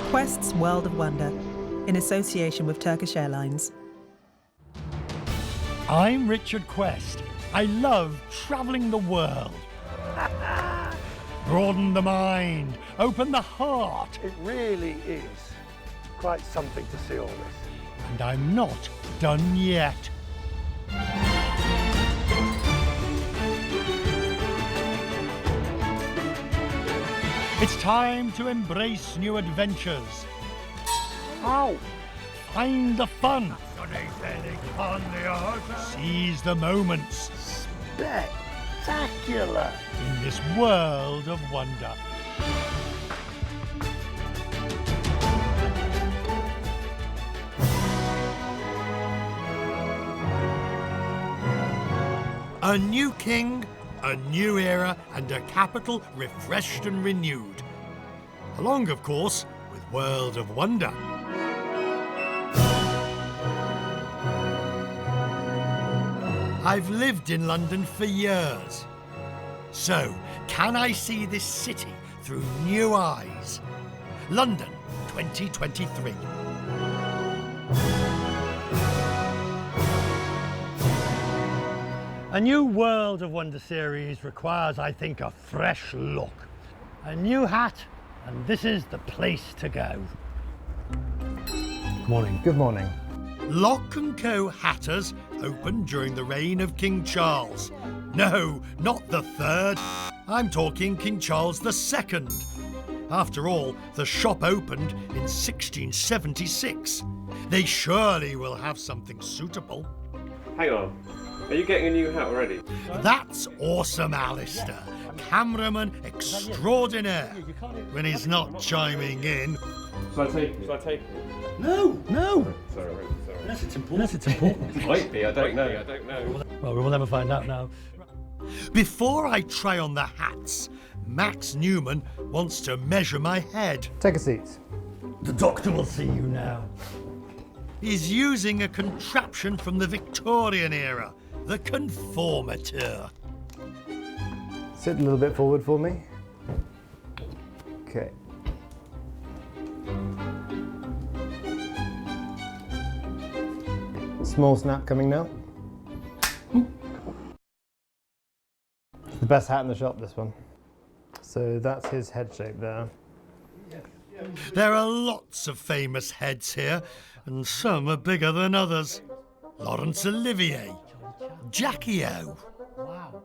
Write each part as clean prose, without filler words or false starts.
Quest's World of Wonder, in association with Turkish Airlines. I'm Richard Quest. I love travelling the world. Broaden the mind, open the heart. It really is quite something to see all this. And I'm not done yet. It's time to embrace new adventures. Ow! Find the fun. Seize the moments Spectacular! in this world of wonder. A new king, a new era, and a capital refreshed and renewed. Along, of course, with World of Wonder. I've lived in London for years. So, can I see this city through new eyes? London 2023. A new World of Wonder series requires, I think, a fresh look. A new hat, and this is the place to go. Good morning. Good morning. Lock & Co Hatters opened during the reign of King Charles. No, not the third. I'm talking King Charles II. After all, the shop opened in 1676. They surely will have something suitable. Hang on, are you getting a new hat already? That's awesome, Alistair. Cameraman extraordinaire. When he's not chiming in. Shall I take it? Shall I take it? No. Sorry. Unless it's important. Might be, I don't know. Well, we'll never find out now. Before I try on the hats, Max Newman wants to measure my head. Take a seat. The doctor will see you now. He's using a contraption from the Victorian era, the conformateur. Sit a little bit forward for me. Okay. Small snap coming now. It's the best hat in the shop, this one. So that's his head shape there. There are lots of famous heads here, and some are bigger than others. Laurence Olivier, Jackie O. Wow.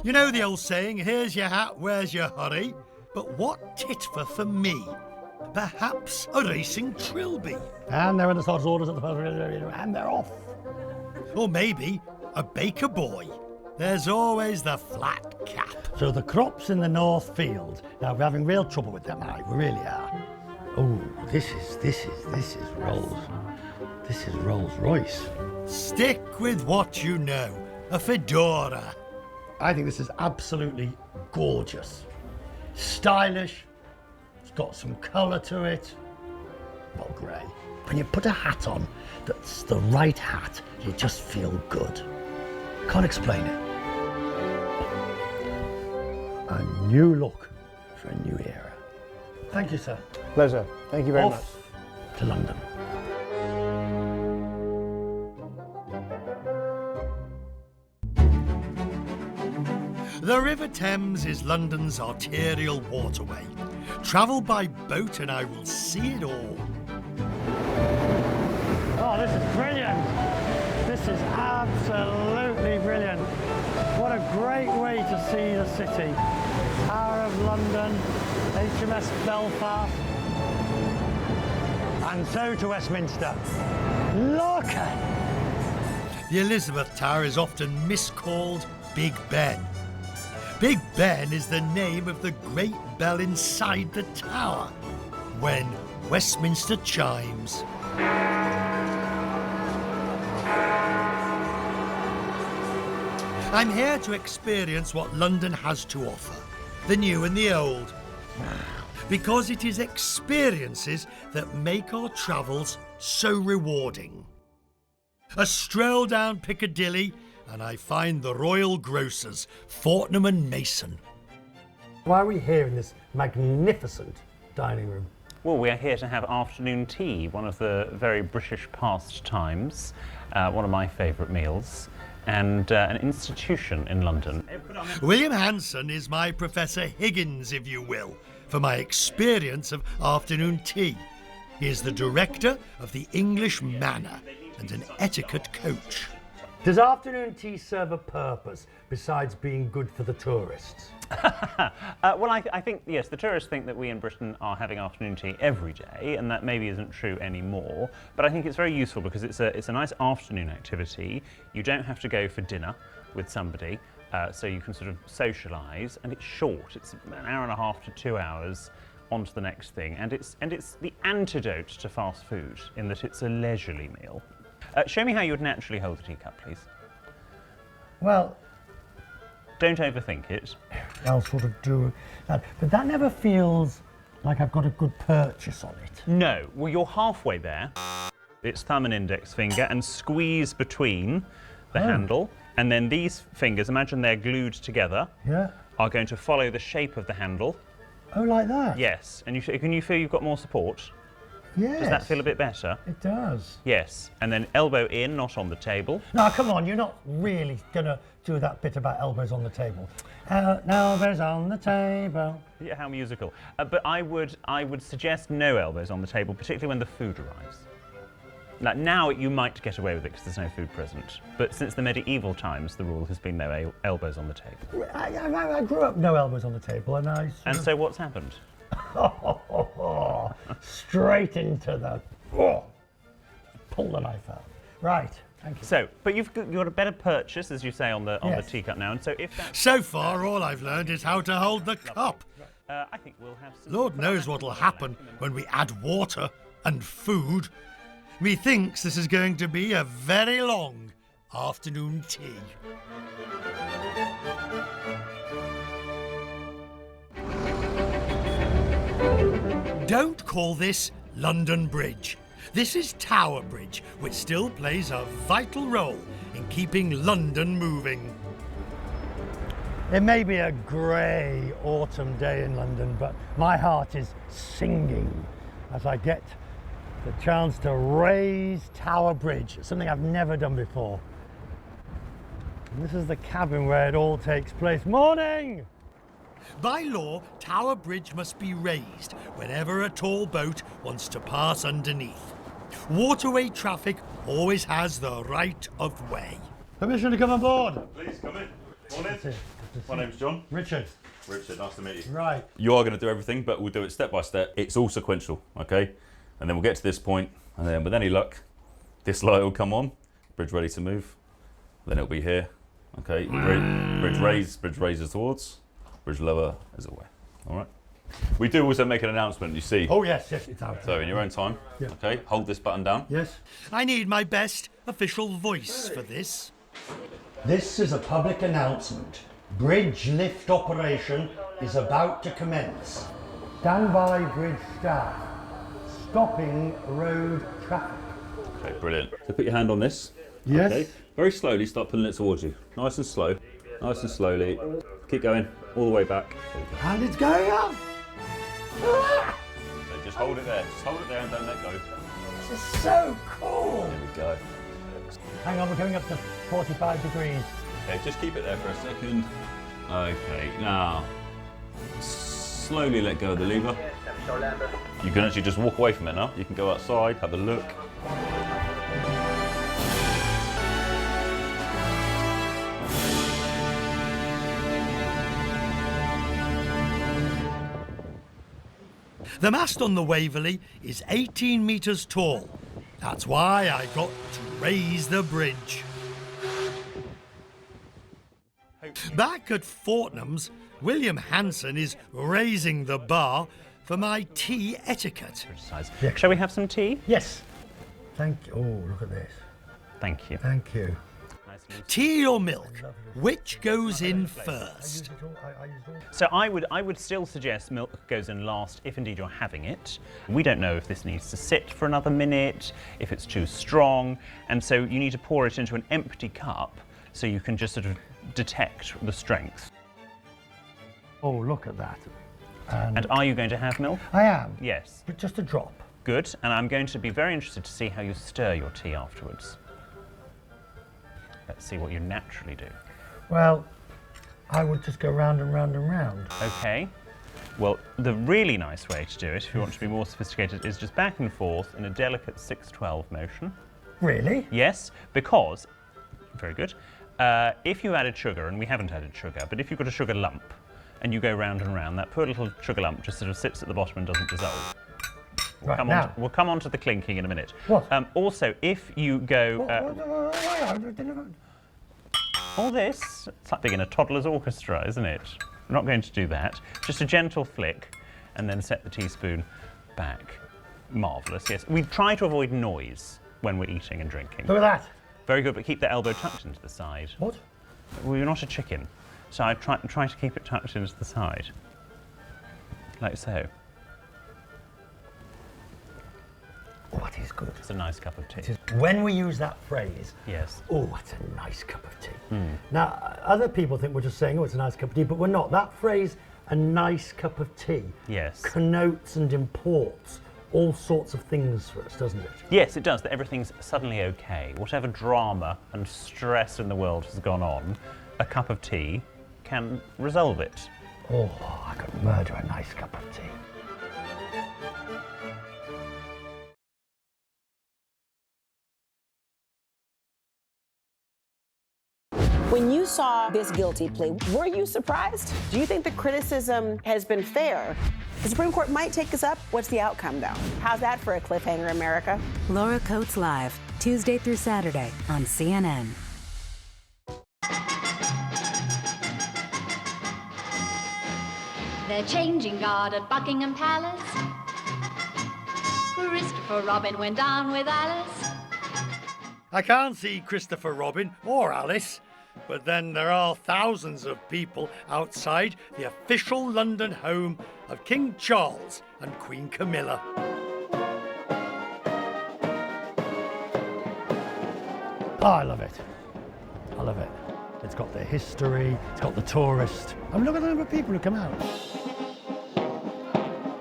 You know the old saying, here's your hat, where's your hurry? But what titfer for me? Perhaps a racing trilby. And they're in the starter's orders at the and they're off. Or maybe a baker boy. There's always the flat cap. So the crops in the North Field. Now we're having real trouble with them, aye, we really are. Oh, this is Rolls Royce. Stick with what you know. A fedora. I think this is absolutely gorgeous. Stylish. It's got some colour to it. Well, grey. When you put a hat on that's the right hat, you just feel good. Can't explain it. A new look for a new era. Thank you, sir. Pleasure. Thank you very much. Off to London. The River Thames is London's arterial waterway. Travel by boat and I will see it all. Oh, this is brilliant. This is absolutely brilliant. What a great way to see the city. Tower of London, HMS Belfast, and so to Westminster. Look at the Elizabeth Tower is often miscalled Big Ben. Big Ben is the name of the great bell inside the tower when Westminster chimes. I'm here to experience what London has to offer, the new and the old, because it is experiences that make our travels so rewarding. A stroll down Piccadilly and I find the Royal Grocers, Fortnum and Mason. Why are we here in this magnificent dining room? Well, we are here to have afternoon tea, one of the very British pastimes, one of my favourite meals, and an institution in London. William Hanson is my Professor Higgins, if you will, for my experience of afternoon tea. He is the director of the English Manor and an etiquette coach. Does afternoon tea serve a purpose besides being good for the tourists? Well, I think, yes, the tourists think that we in Britain are having afternoon tea every day, and that maybe isn't true anymore. But I think it's very useful because it's a nice afternoon activity. You don't have to go for dinner with somebody, so you can sort of socialise, and it's short. It's an hour and a half to 2 hours on to the next thing, and it's the antidote to fast food in that it's a leisurely meal. Show me how you would naturally hold a teacup, please. Well, don't overthink it. I'll sort of do that, but that never feels like I've got a good purchase on it. No, well, you're halfway there. It's thumb and index finger, and squeeze between the handle, and then these fingers, imagine they're glued together, are going to follow the shape of the handle. Oh, like that? Yes, and can you feel you've got more support? Yes. Does that feel a bit better? It does. Yes, and then elbow in, not on the table. Now, come on, you're not really going to do that bit about elbows on the table. Elbows on the table. Yeah, how musical. But I would suggest no elbows on the table, particularly when the food arrives. Now you might get away with it because there's no food present. But since the medieval times, the rule has been no elbows on the table. I grew up no elbows on the table, and so what's happened? Straight into the... pull the knife out. Right, thank you. So, but you've got a better purchase, as you say, on the teacup now, and so if that's... So far, all I've learned is how to hold the cup. I think we'll have some... Lord knows what'll happen when we add water and food. Methinks this is going to be a very long afternoon tea. Don't call this London Bridge. This is Tower Bridge, which still plays a vital role in keeping London moving. It may be a grey autumn day in London, but my heart is singing as I get the chance to raise Tower Bridge, something I've never done before. And this is the cabin where it all takes place. Morning! By law, Tower Bridge must be raised whenever a tall boat wants to pass underneath. Waterway traffic always has the right of way. Permission to come on board? Please come in. Morning. My name's John. Richard. Richard, nice to meet you. Right. You are going to do everything, but we'll do it step by step. It's all sequential, okay? And then we'll get to this point, and then with any luck, this light will come on, bridge ready to move. Then it'll be here, okay? Bridge raises towards, bridge lower is away, all right? We do also make an announcement, you see. Oh, yes, it's out. So in your own time, okay, hold this button down. Yes. I need my best official voice for this. This is a public announcement. Bridge lift operation is about to commence. Stand by bridge staff. Stopping road traffic. Okay, brilliant. So put your hand on this. Yes. Okay. Very slowly start pulling it towards you. Nice and slow. Nice and slowly. Keep going all the way back. And it's going up. So just hold it there. Just hold it there and don't let go. This is so cool. There we go. Hang on, we're going up to 45 degrees. Okay, just keep it there for a second. Okay, now slowly let go of the lever. You can actually just walk away from it now. You can go outside, have a look. The mast on the Waverley is 18 metres tall. That's why I got to raise the bridge. Back at Fortnum's, William Hanson is raising the bar for my tea etiquette. Shall we have some tea? Yes. Thank you. Oh, look at this. Thank you. Thank you. Tea or milk? Which goes in first? So I would still suggest milk goes in last if indeed you're having it. We don't know if this needs to sit for another minute, if it's too strong, and so you need to pour it into an empty cup so you can just sort of detect the strength. Oh, look at that. And are you going to have milk? I am. Yes. But just a drop. Good. And I'm going to be very interested to see how you stir your tea afterwards. Let's see what you naturally do. Well, I would just go round and round and round. Okay. Well, the really nice way to do it, if you want to be more sophisticated, is just back and forth in a delicate 6-12 motion. Really? Yes, because, very good, if you added sugar, and we haven't added sugar, but if you've got a sugar lump and you go round and round, that poor little sugar lump just sort of sits at the bottom and doesn't dissolve. We'll come on to the clinking in a minute. What? Also, if you go... all this, it's like being in a toddler's orchestra, isn't it? We're not going to do that. Just a gentle flick, and then set the teaspoon back. Marvellous, yes. We try to avoid noise when we're eating and drinking. Look at that. Very good, but keep the elbow tucked into the side. What? Well, you're not a chicken, so I try to keep it tucked into the side. Like so. Oh, that is good. It's a nice cup of tea. When we use that phrase, Yes. oh, that's a nice cup of tea. Now, other people think we're just saying, oh, it's a nice cup of tea, but we're not. That phrase, a nice cup of tea, Yes. connotes and imports all sorts of things for us, doesn't it? Yes, it does, that everything's suddenly okay. Whatever drama and stress in the world has gone on, a cup of tea can resolve it. Oh, I could murder a nice cup of tea. When you saw this guilty plea, were you surprised? Do you think the criticism has been fair? The Supreme Court might take this up. What's the outcome, though? How's that for a cliffhanger, America? Laura Coates Live, Tuesday through Saturday on CNN. They're changing guard at Buckingham Palace. Christopher Robin went down with Alice. I can't see Christopher Robin or Alice, but then there are thousands of people outside the official London home of King Charles and Queen Camilla. Oh, I love it. I love it. It's got the history, it's got the tourist. I mean, look at the number of people who come out.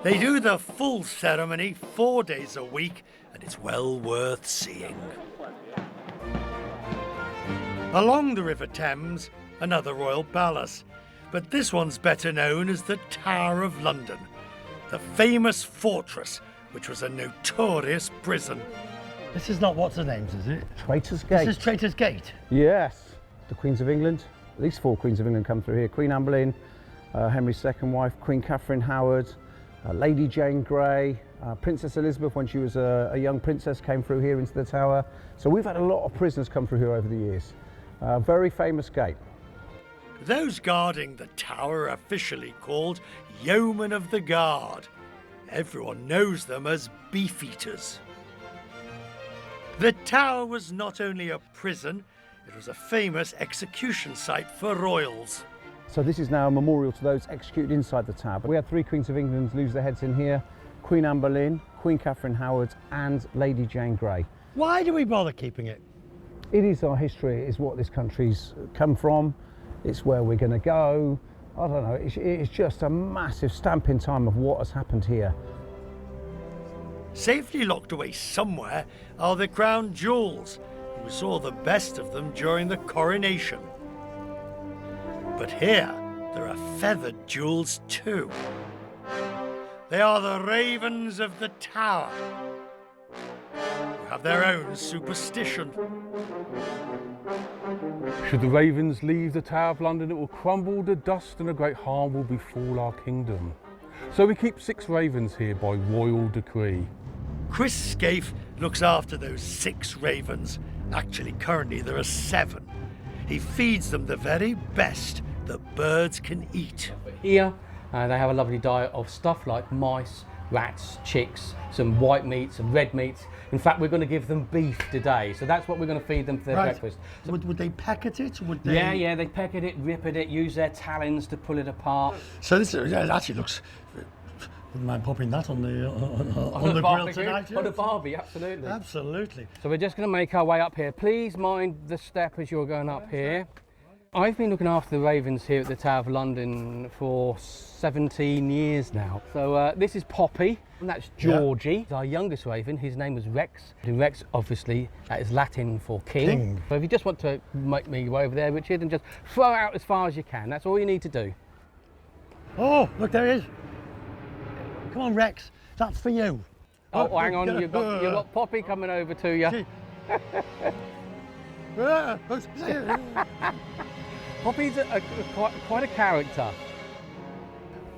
They do the full ceremony 4 days a week, and it's well worth seeing. Along the River Thames, another royal palace, but this one's better known as the Tower of London, the famous fortress which was a notorious prison. This is not what's her name's, is it? Traitor's Gate. This is Traitor's Gate. Yes. The Queens of England, at least 4 Queens of England come through here. Queen Anne Boleyn, Henry's second wife, Queen Catherine Howard, Lady Jane Grey, Princess Elizabeth, when she was a young princess, came through here into the tower. So we've had a lot of prisoners come through here over the years. Very famous gate. Those guarding the tower are officially called Yeomen of the Guard. Everyone knows them as beefeaters. The tower was not only a prison, it was a famous execution site for royals. So this is now a memorial to those executed inside the tower. We had 3 Queens of England lose their heads in here. Queen Anne Boleyn, Queen Catherine Howard and Lady Jane Grey. Why do we bother keeping it? It is our history, it is what this country's come from, it's where we're going to go. I don't know, it's just a massive stamp in time of what has happened here. Safely locked away somewhere are the crown jewels. We saw the best of them during the coronation. But here, there are feathered jewels too. They are the ravens of the tower, who have their own superstition. Should the ravens leave the Tower of London, it will crumble to dust and a great harm will befall our kingdom. So we keep 6 ravens here by royal decree. Chris Scaife looks after those 6 ravens. Actually, currently there are 7. He feeds them the very best that birds can eat. Here, they have a lovely diet of stuff like mice, rats, chicks, some white meat, some red meat. In fact, we're going to give them beef today, so that's what we're going to feed them for their breakfast. So would they peck at it? Would they... Yeah, they peck at it, rip at it, use their talons to pull it apart. So this actually looks... Wouldn't mind popping that on the grill tonight. On the barbie, absolutely. Absolutely. So we're just going to make our way up here. Please mind the step as you're going up here. I've been looking after the ravens here at the Tower of London for 17 years now. So this is Poppy, and that's Georgie, our youngest raven. His name was Rex. And Rex, obviously, that is Latin for king. So if you just want to make me go over there, Richard, and just throw out as far as you can, that's all you need to do. Oh, look, there he is. Come on, Rex, that's for you. Oh, hang on, you've got Poppy coming over to you. Poppy's quite a character.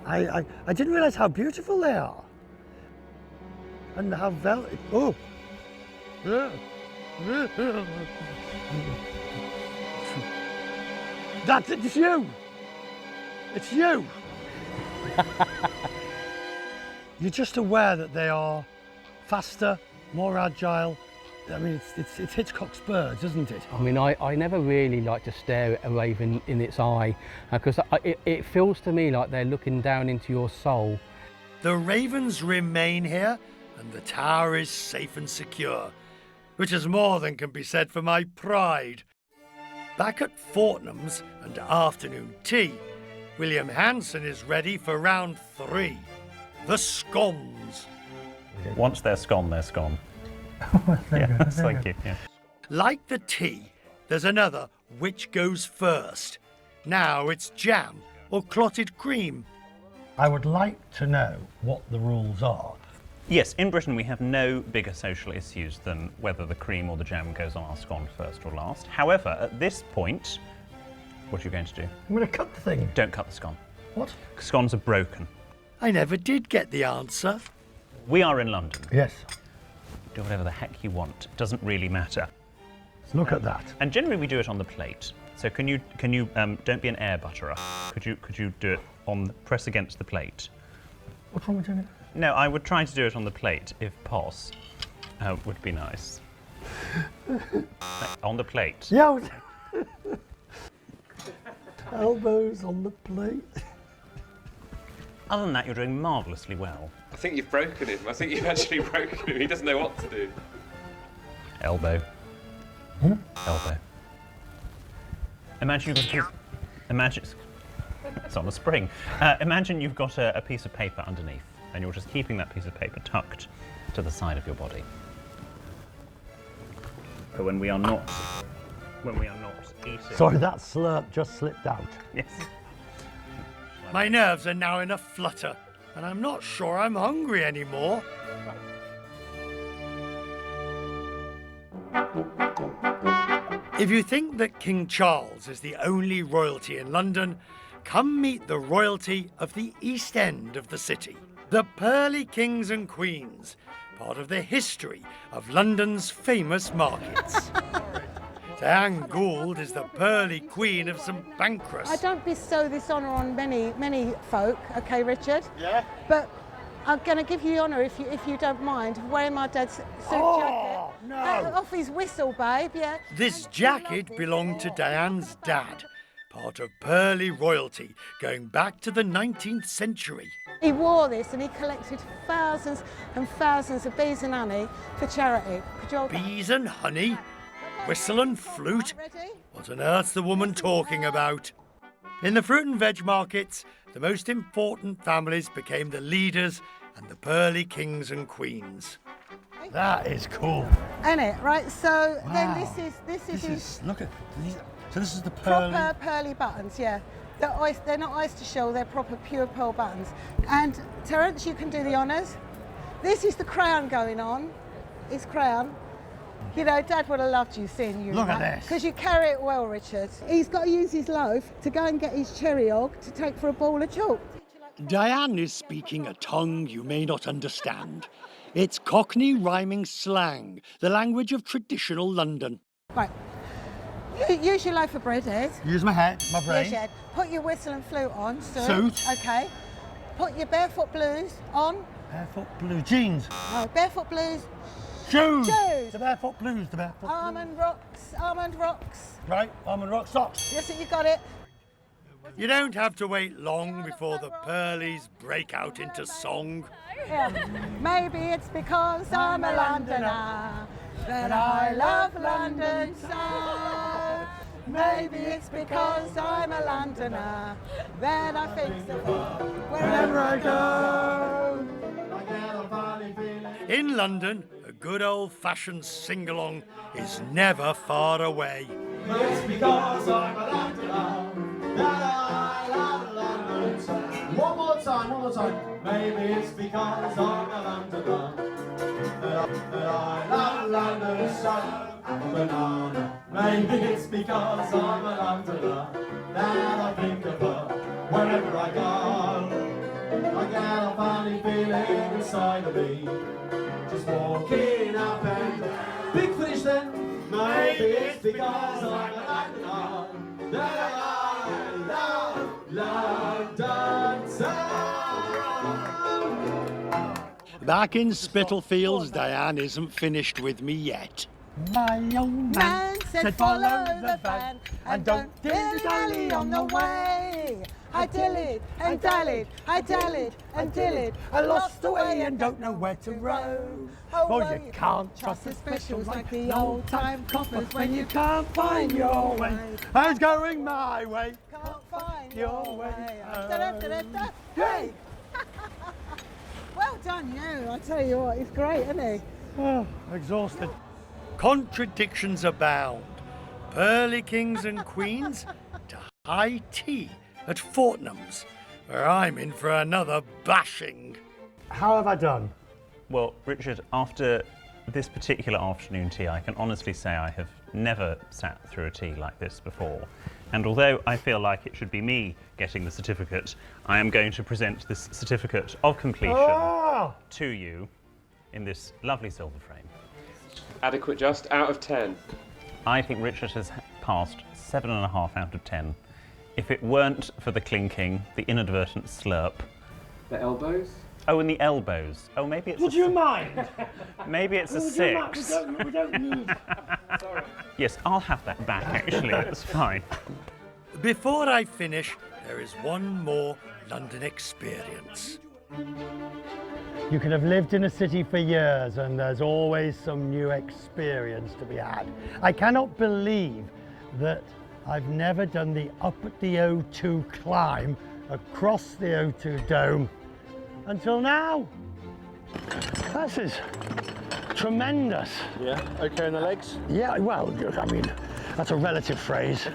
I didn't realise how beautiful they are. And how velvet. Oh! It's you! It's you! You're just aware that they are faster, more agile. I mean, it's Hitchcock's birds, isn't it? I mean, I never really like to stare at a raven in its eye because it feels to me like they're looking down into your soul. The ravens remain here and the tower is safe and secure, which is more than can be said for my pride. Back at Fortnum's and afternoon tea, William Hanson is ready for round 3, the scones. Once they're scone, they're scone. Thank you. Yeah. Like the tea, there's another which goes first. Now it's jam or clotted cream. I would like to know what the rules are. Yes, in Britain we have no bigger social issues than whether the cream or the jam goes on our scone first or last. However, at this point, what are you going to do? I'm going to cut the thing. Don't cut the scone. What? Scones are broken. I never did get the answer. We are in London. Yes. Do whatever the heck you want. It doesn't really matter. Look at that. And generally we do it on the plate. So can you don't be an air butterer. Could you do it press against the plate? What's wrong with doing it? No, I would try to do it on the plate if pos. Would be nice. On the plate. Yeah. Elbows on the plate. Other than that, you're doing marvellously well. I think you've broken him. I think you've actually broken him. He doesn't know what to do. Elbow. Elbow. Imagine you've got imagine it's on a spring. Imagine you've got a piece of paper underneath, and you're just keeping that piece of paper tucked to the side of your body. But when we are not eating. Sorry, that slurp just slipped out. Yes. My nerves are now in a flutter, and I'm not sure I'm hungry anymore. If you think that King Charles is the only royalty in London, come meet the royalty of the East End of the city. The Pearly Kings and Queens, part of the history of London's famous markets. Diane Gould is the pearly queen of St Pancras. I don't bestow this honour on many folk, okay, Richard? Yeah. But I'm going to give you the honour, if you don't mind, wearing my dad's suit jacket. No! Off his whistle, babe, yeah. This jacket belonged to Diane's dad, part of pearly royalty going back to the 19th century. He wore this and he collected thousands and thousands of bees and honey for charity. Could you hold that? Bees and honey? Whistle and flute? What on earth's the woman talking about? In the fruit and veg markets, the most important families became the leaders and the pearly kings and queens. That is cool. Isn't it? Right, so Wow. then this is look at these. So this is the pearly. proper pearly buttons, yeah. They're not oyster shell, they're proper pure pearl buttons. And Terence, you can do the honours. This is the crown going on. His crown. You know, Dad would have loved you seeing you. Look at this. Because you carry it well, Richard. He's got to use his loaf to go and get his cherry hog to take for a ball of chalk. Diane is speaking a tongue you may not understand. It's Cockney rhyming slang, the language of traditional London. Right. Use your loaf of bread, Ed. Use my head, my brain. Use your head. Put your whistle and flute on. Suit. Okay. Put your barefoot blues on. Barefoot blue jeans. No, barefoot blues. Shoes. Shoes. The barefoot blues. The barefoot. Almond rocks. Almond rocks. Right. Almond rock socks. Yes, you got it. You don't have to wait long before the Pearlies break out into song. Yeah. Maybe it's because I'm a Londoner that I love London so. Maybe it's because I'm a Londoner that I think so wherever I go. In London, a good old-fashioned sing-along is never far away. It's because I'm a Londoner that I love London so. One more time. Maybe it's because I'm a Londoner that I love London so. I'm a banana. Maybe it's because I'm a Londoner that I think of her wherever I go. I get a funny feeling inside of me, just walking up and down. Big finish then. Maybe it's because I'm a Londoner that I love London town. Back in Spitalfields, Diane isn't finished with me yet. My old man said follow the van and don't dilly-dally on the way. I dillied and dallied, I dallied and dillied. I lost the way and don't know where to roam. Oh, you can't trust the specials like the old-time coppers when you can't find your way. I was going my way. Can't find your way. Hey! Well done, you. I tell you what, he's great, isn't he? Oh, exhausted. Contradictions abound. Pearly kings and queens to high tea at Fortnum's, where I'm in for another bashing. How have I done? Well, Richard, after this particular afternoon tea, I can honestly say I have never sat through a tea like this before. And although I feel like it should be me getting the certificate, I am going to present this certificate of completion to you in this lovely silver frame. Adequate just out of 10. I think Richard has passed 7.5 out of 10. If it weren't for the clinking, the inadvertent slurp. The elbows? Oh, and the elbows. Oh, maybe it's Would you mind? Maybe it's a 6. We don't need... Sorry. Yes, I'll have that back, actually. That's fine. Before I finish, there is one more London experience. You can have lived in a city for years and there's always some new experience to be had. I cannot believe that I've never done the up at the O2 climb across the O2 Dome until now. This is tremendous. Yeah, okay in the legs? Yeah, well, I mean, that's a relative phrase.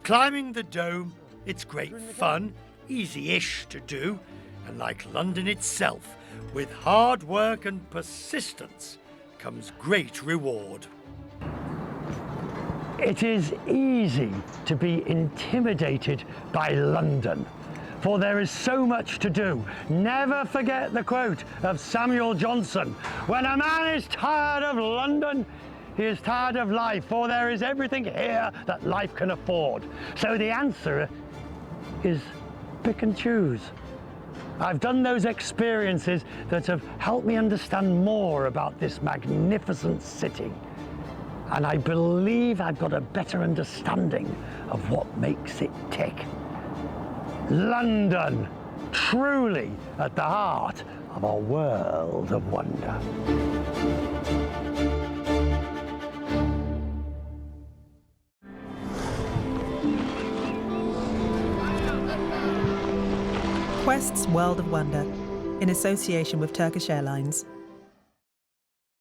Climbing the dome, it's great fun, easy-ish to do, and like London itself, with hard work and persistence comes great reward. It is easy to be intimidated by London, for there is so much to do. Never forget the quote of Samuel Johnson, "When a man is tired of London, he is tired of life, for there is everything here that life can afford." So the answer is pick and choose. I've done those experiences that have helped me understand more about this magnificent city. And I believe I've got a better understanding of what makes it tick. London, truly at the heart of a world of wonder. Quest's World of Wonder, in association with Turkish Airlines.